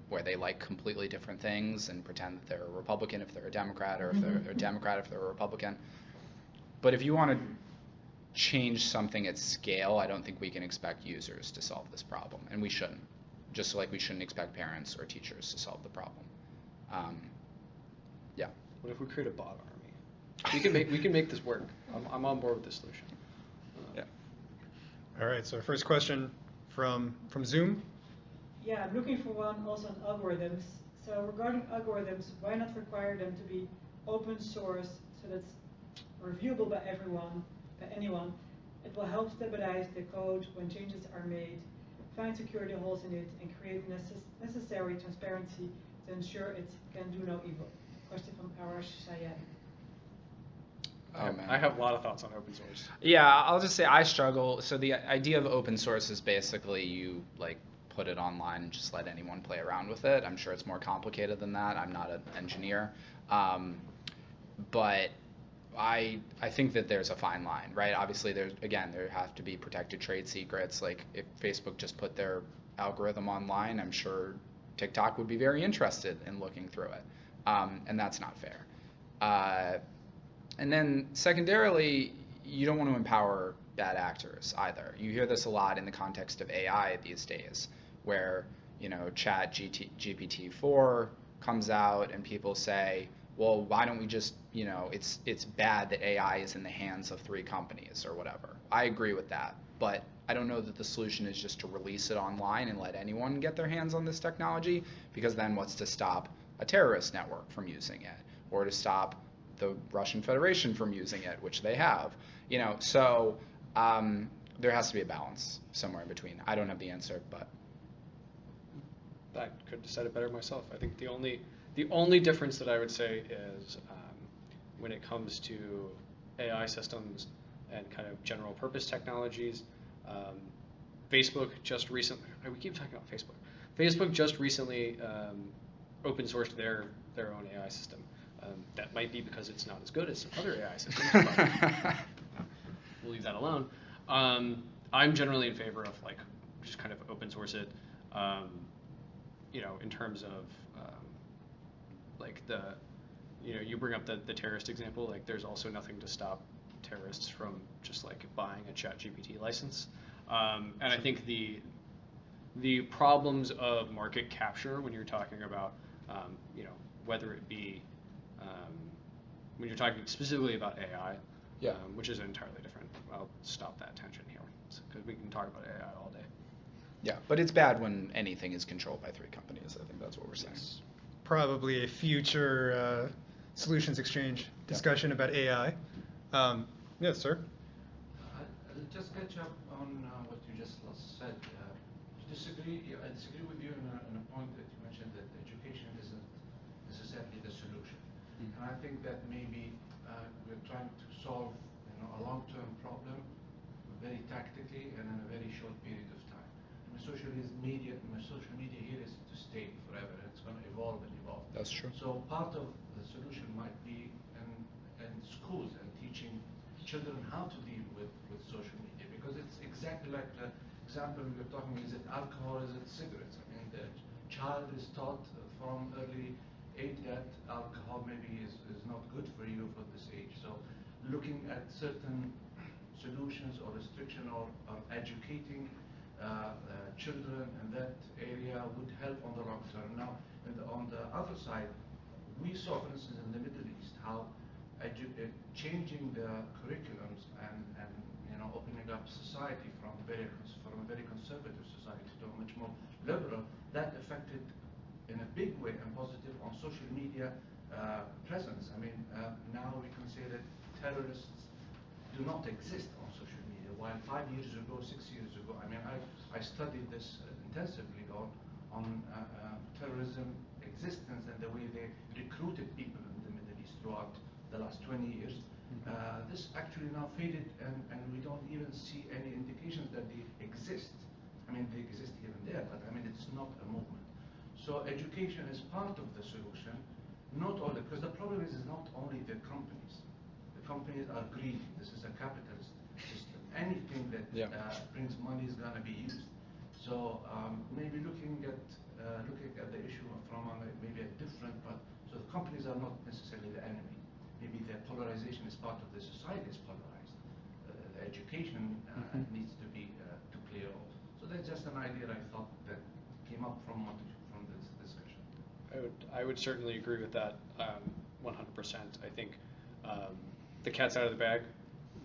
S3: where they like completely different things and pretend that they're a Republican if they're a Democrat, or if they're a Democrat if they're a Republican. But if you want to change something at scale, I don't think we can expect users to solve this problem, and we shouldn't. Just like we shouldn't expect parents or teachers to solve the problem. Yeah.
S2: What if we create a bot army? We can make this work. I'm on board with this solution.
S3: Yeah.
S1: All right. So our first question from Zoom.
S5: Yeah, I'm looking for one also on algorithms. So regarding algorithms, why not require them to be open source so that's reviewable by anyone? It will help stabilize the code when changes are made, find security holes in it, and create necessary transparency to ensure it can do no evil. Question from Arash Sayed.
S3: Oh, man.
S2: I have a lot of thoughts on open source.
S3: Yeah, I'll just say I struggle. So the idea of open source is basically you put it online and just let anyone play around with it. I'm sure it's more complicated than that. I'm not an engineer. But I think that there's a fine line, right? Obviously, there have to be protected trade secrets. If Facebook just put their algorithm online, I'm sure TikTok would be very interested in looking through it. And that's not fair. And then secondarily, you don't want to empower bad actors either. You hear this a lot in the context of AI these days, where GPT-4 comes out and people say, well, why don't we just, it's bad that AI is in the hands of 3 companies or whatever. I agree with that, but I don't know that the solution is just to release it online and let anyone get their hands on this technology, because then what's to stop a terrorist network from using it, or to stop the Russian Federation from using it, which they have. So there has to be a balance somewhere in between. I don't have the answer, but
S2: I could have said it better myself. I think the only difference that I would say is when it comes to AI systems and kind of general purpose technologies, Facebook just recently, we keep talking about Facebook. Facebook just recently open sourced their own AI system. That might be because it's not as good as some other AI systems, but we'll leave that alone. I'm generally in favor of just kind of open source it, in terms of you bring up the terrorist example. There's also nothing to stop terrorists from just buying a ChatGPT license. And I think the problems of market capture when you're talking about whether it be when you're talking specifically about AI, which is entirely different. I'll stop that tangent here because we can talk about AI all day.
S3: Yeah, but it's bad when anything is controlled by 3 companies. I think that's what we're saying.
S2: Yes.
S1: Probably a future solutions exchange discussion about AI. Yes, sir.
S6: I'll just catch up on what you just said. I disagree with you in a point that you mentioned that education isn't necessarily the solution. And I think that maybe we're trying to solve a long-term problem very tactically and in a very short period of time. And social media here is to stay forever. It's going to evolve and evolve.
S3: That's true.
S6: So part of the solution might be in schools and teaching children how to deal with social media, because it's exactly like the example we were talking. Is it alcohol? Is it cigarettes? I mean, the child is taught from early age that alcohol maybe is not good for you for this age. So looking at certain solutions or restriction or educating children in that area would help on the long term. Now, on the other side, we saw, for instance, in the Middle East, how changing the curriculums and opening up society from a very conservative society to a much more liberal, that affected in a big way and positive on social media presence. I mean, now we can say that terrorists do not exist on social media, while 5 years ago, 6 years ago, I mean, I studied this intensively on terrorism existence and the way they recruited people in the Middle East throughout the last 20 years. This actually now faded, and we don't even see any indications that they exist. I mean, they exist here and there, but I mean, it's not a movement. So education is part of the solution, not only, because the problem is not only the companies. The companies are greedy. This is a capitalist system. Anything that brings money is going to be used. So maybe looking at the issue from maybe a different part. So the companies are not necessarily the enemy. Maybe the polarization is part of the society is polarized. The education needs to be to play a role. So that's just an idea I thought that came up from this discussion.
S2: I would certainly agree with that 100%. I think the cat's out of the bag,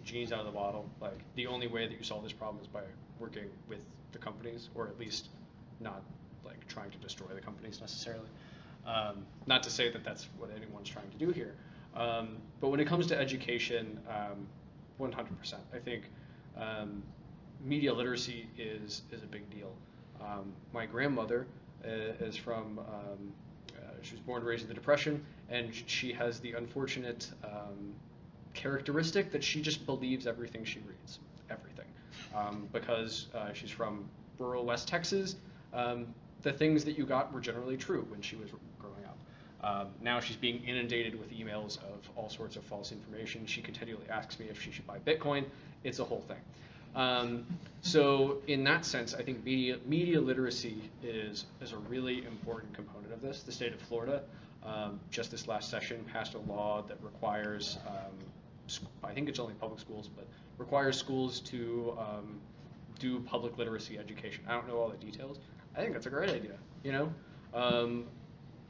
S2: genie's out of the bottle. The only way that you solve this problem is by working with the companies, or at least not trying to destroy the companies necessarily. Not to say that that's what anyone's trying to do here. But when it comes to education, 100%. I think media literacy is a big deal. My grandmother is from, she was born and raised in the Depression, and she has the unfortunate characteristic that she just believes everything she reads, everything. Because she's from rural West Texas, the things that you got were generally true when she was growing up. Now she's being inundated with emails of all sorts of false information. She continually asks me if she should buy Bitcoin. It's a whole thing. So in that sense, I think media literacy is a really important component of this. The state of Florida, just this last session, passed a law that requires I think it's only public schools, but requires schools to do public literacy education. I don't know all the details. I think that's a great idea. You know,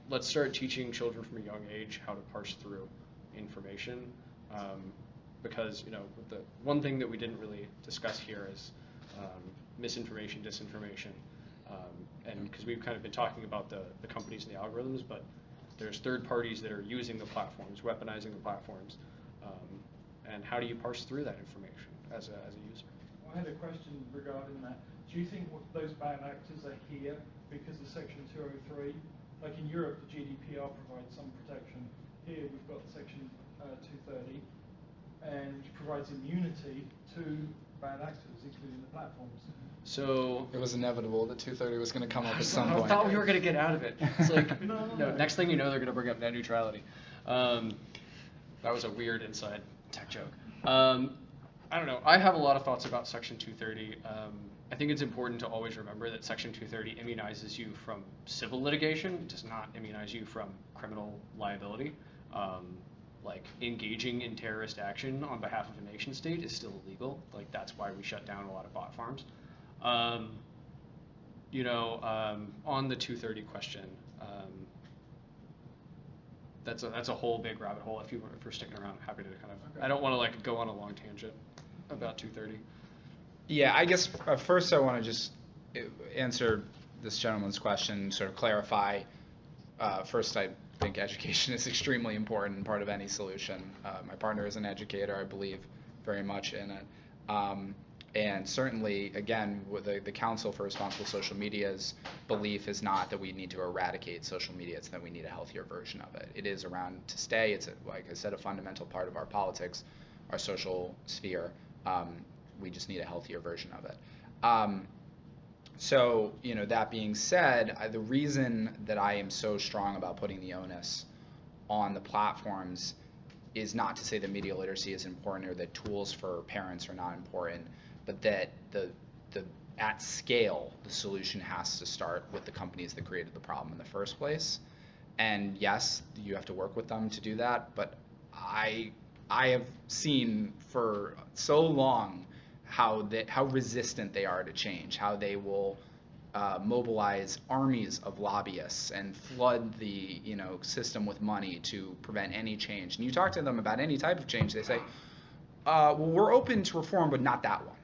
S2: let's start teaching children from a young age how to parse through information, because the one thing that we didn't really discuss here is misinformation, disinformation, and because we've kind of been talking about the companies and the algorithms, but there's third parties that are using the platforms, weaponizing the platforms, and how do you parse through that information as a user?
S7: I had a question regarding that. Do you think those bad actors are here because of Section 203? Like in Europe, the GDPR provides some protection. Here we've got Section 230, and which provides immunity to bad actors, including the platforms.
S2: So
S3: it was inevitable that 230 was going to come up at some point.
S2: I thought we were going to get out of it. It's like,
S7: No.
S2: Next thing you know, they're going to bring up net neutrality. That was a weird inside tech joke. I don't know. I have a lot of thoughts about Section 230. I think it's important to always remember that Section 230 immunizes you from civil litigation. It does not immunize you from criminal liability. Like engaging in terrorist action on behalf of a nation state is still illegal. Like that's why we shut down a lot of bot farms. On the 230 question, that's a whole big rabbit hole. If you're sticking around, I'm happy to kind of. Okay. I don't want to go on a long tangent about 230.
S3: Yeah, I guess first I want to just answer this gentleman's question, sort of clarify. First, I think education is extremely important and part of any solution. My partner is an educator. I believe very much in it. And certainly, again, the Council for Responsible Social Media's belief is not that we need to eradicate social media, it's that we need a healthier version of it. It is around to stay. It's, like I said, a fundamental part of our politics, our social sphere. We just need a healthier version of it. So, that being said, the reason that I am so strong about putting the onus on the platforms is not to say that media literacy is important or that tools for parents are not important, but that at scale, the solution has to start with the companies that created the problem in the first place. And yes, you have to work with them to do that, but I have seen for so long how resistant they are to change, how they will mobilize armies of lobbyists and flood the system with money to prevent any change. And you talk to them about any type of change, they say, well, we're open to reform, but not that one.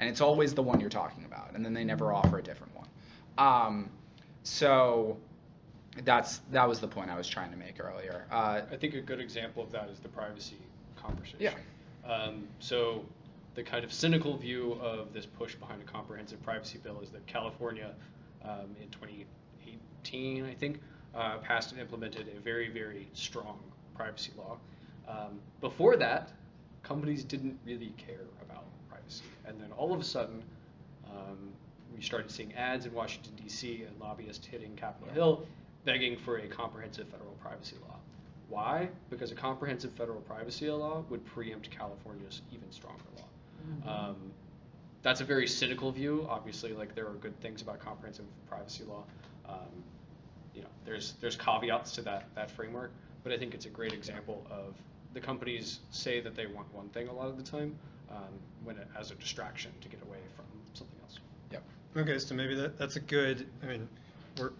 S3: And it's always the one you're talking about, and then they never offer a different one. So that was the point I was trying to make earlier.
S2: I think a good example of that is the privacy conversation.
S3: Yeah.
S2: So the kind of cynical view of this push behind a comprehensive privacy bill is that California, in 2018, I think, passed and implemented a very, very strong privacy law. Before that, companies didn't really care about privacy. And then all of a sudden, we started seeing ads in Washington, D.C. and lobbyists hitting Capitol Hill begging for a comprehensive federal privacy law. Why? Because a comprehensive federal privacy law would preempt California's even stronger law. Mm-hmm. That's a very cynical view. Obviously, there are good things about comprehensive privacy law. There's caveats to that framework, but I think it's a great example of the companies say that they want one thing a lot of the time, as a distraction to get away from something else.
S3: Yep.
S1: Okay, so maybe that's a good. We're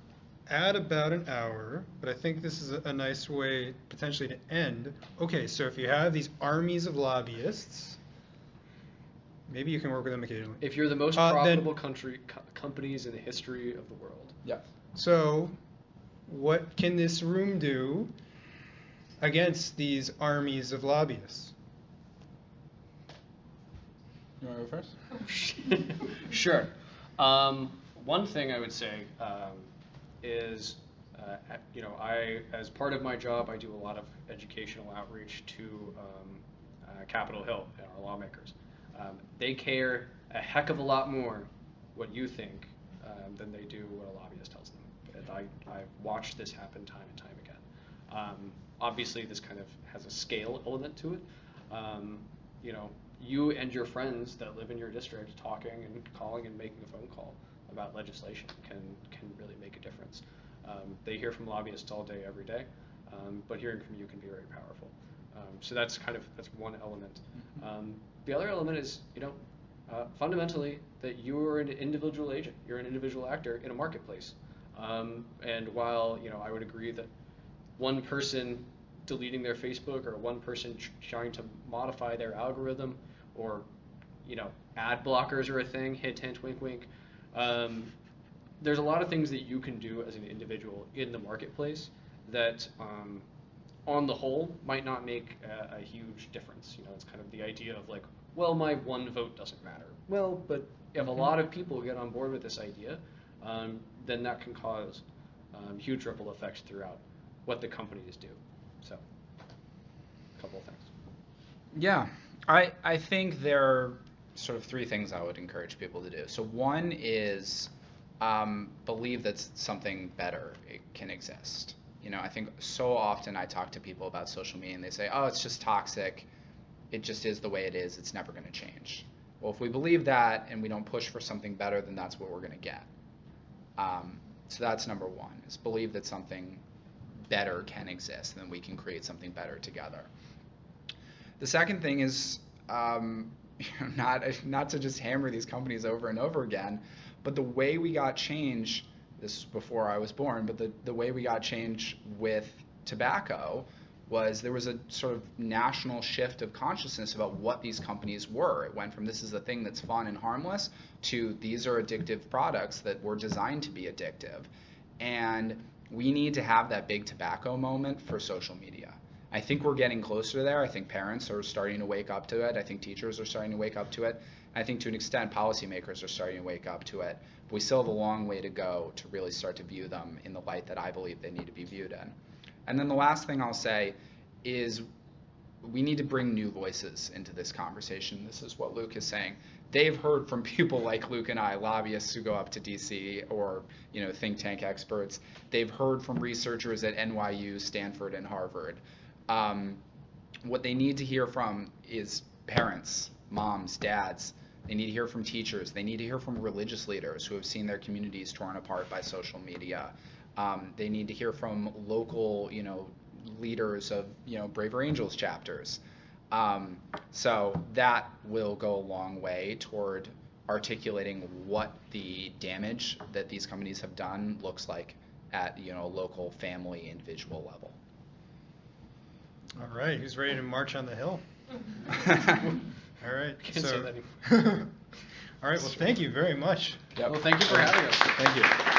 S1: at about an hour, but I think this is a nice way potentially to end. Okay, so if you have these armies of lobbyists, maybe you can work with them occasionally.
S2: If you're the most profitable companies in the history of the world.
S3: Yeah.
S1: So what can this room do against these armies of lobbyists?
S3: You want to go first?
S2: Sure. One thing I would say is, as part of my job, I do a lot of educational outreach to Capitol Hill and our lawmakers. They care a heck of a lot more what you think than they do what a lobbyist tells them. And I've watched this happen time and time again. Obviously, this kind of has a scale element to it. You and your friends that live in your district talking and calling and making a phone call about legislation can really make a difference. They hear from lobbyists all day, every day, but hearing from you can be very powerful. So that's one element. The other element is, fundamentally that you're an individual agent, you're an individual actor in a marketplace. And while I would agree that one person deleting their Facebook or one person trying to modify their algorithm, or ad blockers are a thing, hint hint wink wink. There's a lot of things that you can do as an individual in the marketplace that on the whole might not make a huge difference. It's kind of the idea of like, well, my one vote doesn't matter. Well, but if a lot of people get on board with this idea, then that can cause huge ripple effects throughout what the companies do. So, a couple of things.
S3: Yeah, I think there are sort of three things I would encourage people to do. So one is believe that something better can exist. I think so often I talk to people about social media and they say, oh, it's just toxic. It just is the way it is. It's never going to change. Well, if we believe that and we don't push for something better, then that's what we're going to get. So that's number one, is believe that something better can exist, and then we can create something better together. The second thing is not to just hammer these companies over and over again, but the way we got change, this was before I was born, but the way we got change with tobacco was there was a sort of national shift of consciousness about what these companies were. It went from this is a thing that's fun and harmless to these are addictive products that were designed to be addictive. And we need to have that big tobacco moment for social media. I think we're getting closer there. I think parents are starting to wake up to it. I think teachers are starting to wake up to it. I think to an extent policymakers are starting to wake up to it. But we still have a long way to go to really start to view them in the light that I believe they need to be viewed in. And then the last thing I'll say is we need to bring new voices into this conversation. This is what Luke is saying. They've heard from people like Luke and I, lobbyists who go up to DC, or think tank experts. They've heard from researchers at NYU, Stanford, and Harvard. What they need to hear from is parents, moms, dads. They need to hear from teachers. They need to hear from religious leaders who have seen their communities torn apart by social media. They need to hear from local, leaders of, Braver Angels chapters. So that will go a long way toward articulating what the damage that these companies have done looks like at, a local, family, individual level.
S1: All right, who's ready to march on the Hill? All right.
S2: Can't say that
S1: anymore. All right, well, thank you very much.
S3: Yep.
S2: Well, thank you for having us.
S3: Thank you.